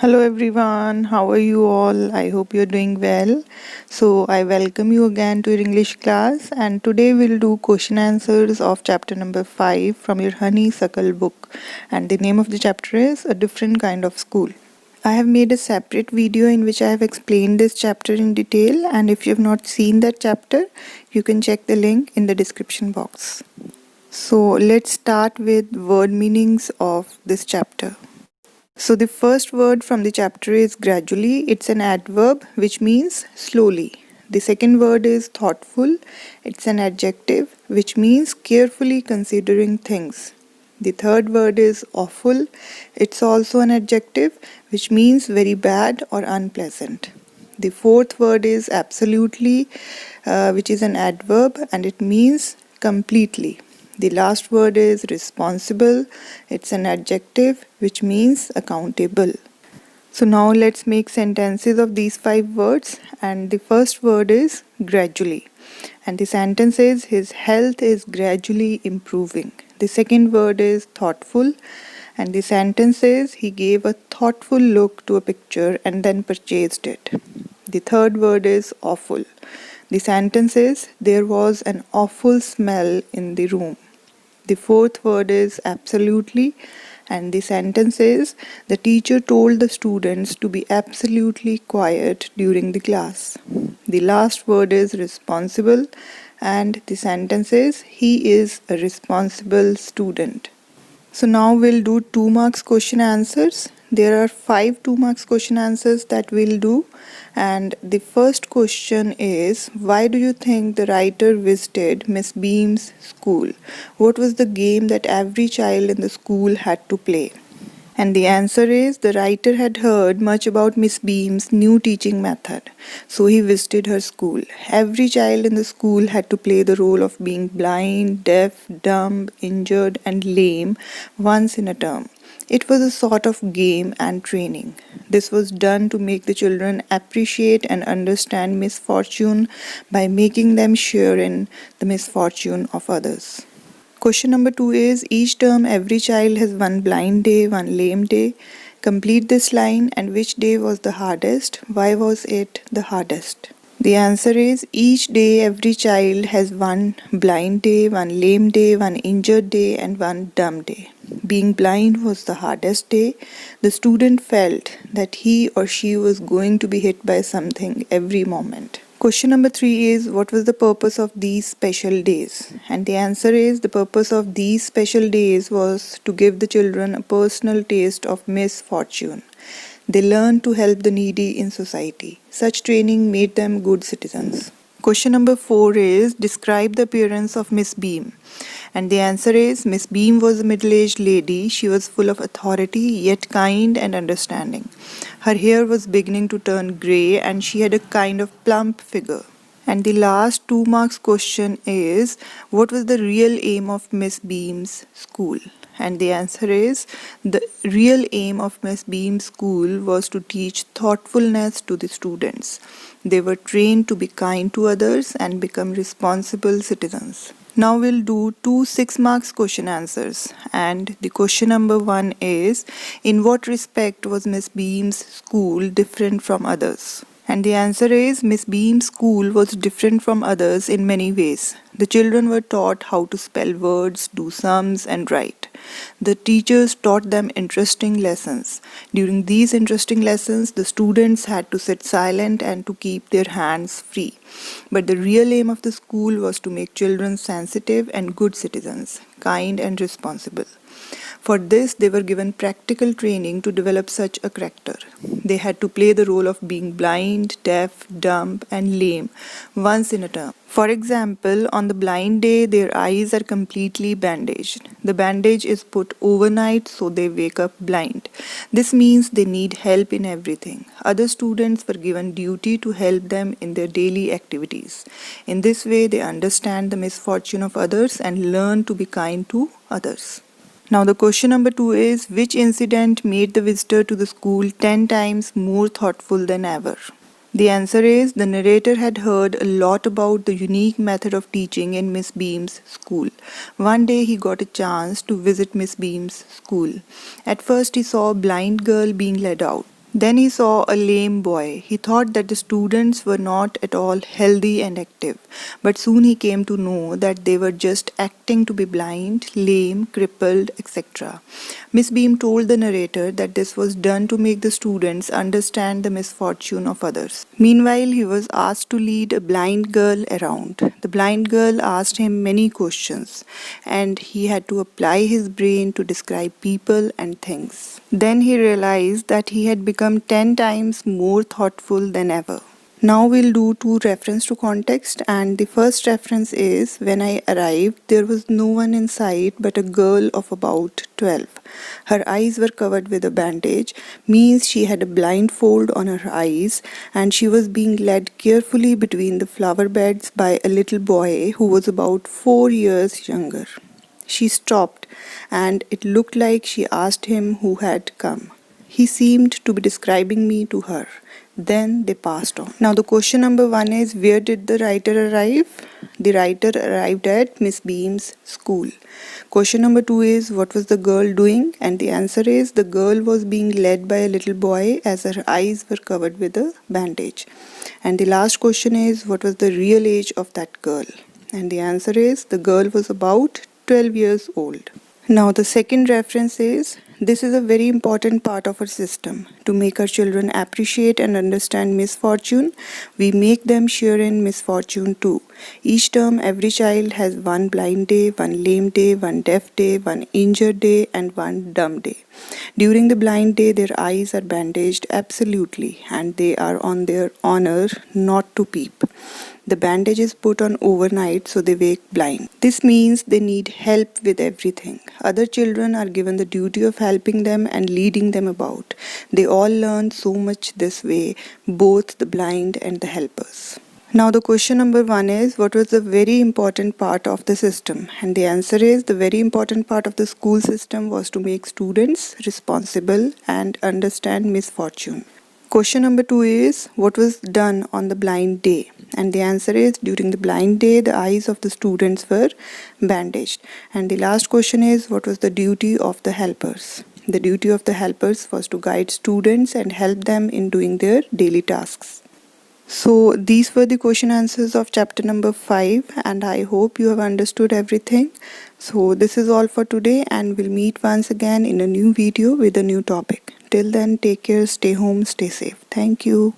Hello everyone, how are you all? I hope you're doing well. So I welcome you again to your English class, and today we'll do question answers of chapter number 5 from your Honeysuckle book, and the name of the chapter is A Different Kind of School. I have made a separate video in which I have explained this chapter in detail, and if you have not seen that chapter, you can check the link in the description box. So let's start with word meanings of this chapter. So the first word from the chapter is gradually. It's an adverb which means slowly. The second word is thoughtful. It's an adjective which means carefully considering things. The third word is awful. It's also an adjective which means very bad or unpleasant. The fourth word is absolutely, which is an adverb and it means completely. The last word is responsible. It's an adjective which means accountable. So now let's make sentences of these 5 words, and the first word is gradually. And the sentence is his health is gradually improving. The second word is thoughtful, and the sentence is he gave a thoughtful look to a picture and then purchased it. The third word is awful. The sentence is there was an awful smell in the room. The fourth word is absolutely, and the sentence is the teacher told the students to be absolutely quiet during the class. The last word is responsible, and the sentence is he is a responsible student. So now we'll do 2 marks question answers. There are 5 2 marks question answers that we'll do, and the first question is, why do you think the writer visited Miss Beam's school? What was the game that every child in the school had to play? And the answer is the writer had heard much about Miss Beam's new teaching method, so he visited her school. Every child in the school had to play the role of being blind, deaf, dumb, injured, and lame once in a term. It was a sort of game and training. This was done to make the children appreciate and understand misfortune by making them share in the misfortune of others. Question number 2 is, each term every child has one blind day, one lame day. Complete this line, and which day was the hardest? Why was it the hardest? The answer is, each day every child has one blind day, one lame day, one injured day, and one dumb day. Being blind was the hardest day. The student felt that he or she was going to be hit by something every moment. Question number 3 is, what was the purpose of these special days? And the answer is, the purpose of these special days was to give the children a personal taste of misfortune. They learned to help the needy in society. Such training made them good citizens. Question number 4 is, describe the appearance of Miss Beam. And the answer is, Miss Beam was a middle-aged lady. She was full of authority, yet kind and understanding. Her hair was beginning to turn grey, and she had a kind of plump figure. And the last 2 marks question is, what was the real aim of Miss Beam's school? And the answer is, the real aim of Miss Beam's school was to teach thoughtfulness to the students. They were trained to be kind to others and become responsible citizens. Now we'll do 2 6 marks question answers, and the question number 1 is, in what respect was Miss Beam's school different from others? And the answer is, Miss Beam's school was different from others in many ways. The children were taught how to spell words, do sums, and write. The teachers taught them interesting lessons. During these interesting lessons, the students had to sit silent and to keep their hands free. But the real aim of the school was to make children sensitive and good citizens, kind and responsible. For this, they were given practical training to develop such a character. They had to play the role of being blind, deaf, dumb, and lame once in a term. For example, on the blind day, their eyes are completely bandaged. The bandage is put overnight so they wake up blind. This means they need help in everything. Other students were given duty to help them in their daily activities. In this way, they understand the misfortune of others and learn to be kind to others. Now the question number 2 is, which incident made the visitor to the school 10 times more thoughtful than ever? The answer is, the narrator had heard a lot about the unique method of teaching in Miss Beam's school. One day he got a chance to visit Miss Beam's school. At first he saw a blind girl being led out. Then he saw a lame boy. He thought that the students were not at all healthy and active, but soon he came to know that they were just acting to be blind, lame, crippled, etc. Miss Beam told the narrator that this was done to make the students understand the misfortune of others. Meanwhile, he was asked to lead a blind girl around. The blind girl asked him many questions, and he had to apply his brain to describe people and things. Then he realized that he had become 10 times more thoughtful than ever. Now we'll do two reference to context, and the first reference is when I arrived there was no one in sight but a girl of about 12. Her eyes were covered with a bandage, means she had a blindfold on her eyes, and she was being led carefully between the flower beds by a little boy who was about 4 years younger. She stopped, and it looked like she asked him who had come. He seemed to be describing me to her. Then they passed on. Now the question number 1 is, where did the writer arrive? The writer arrived at Miss Beam's school. Question number 2 is, what was the girl doing? And the answer is, the girl was being led by a little boy as her eyes were covered with a bandage. And the last question is, what was the real age of that girl? And the answer is, the girl was about 12 years old. Now the second reference is, this is a very important part of our system. To make our children appreciate and understand misfortune, we make them share in misfortune too. Each term, every child has one blind day, one lame day, one deaf day, one injured day, and one dumb day. During the blind day, their eyes are bandaged absolutely, and they are on their honor not to peep. The bandage is put on overnight so they wake blind. This means they need help with everything. Other children are given the duty of helping them and leading them about. They all learn so much this way, both the blind and the helpers. Now the question number 1 is, what was the very important part of the system? And the answer is, the very important part of the school system was to make students responsible and understand misfortune. Question number 2 is, what was done on the blind day? And the answer is, during the blind day, the eyes of the students were bandaged. And the last question is, what was the duty of the helpers? The duty of the helpers was to guide students and help them in doing their daily tasks. So these were the question answers of chapter number 5, and I hope you have understood everything. So this is all for today, and we'll meet once again in a new video with a new topic. Till then, take care, stay home, stay safe. Thank you.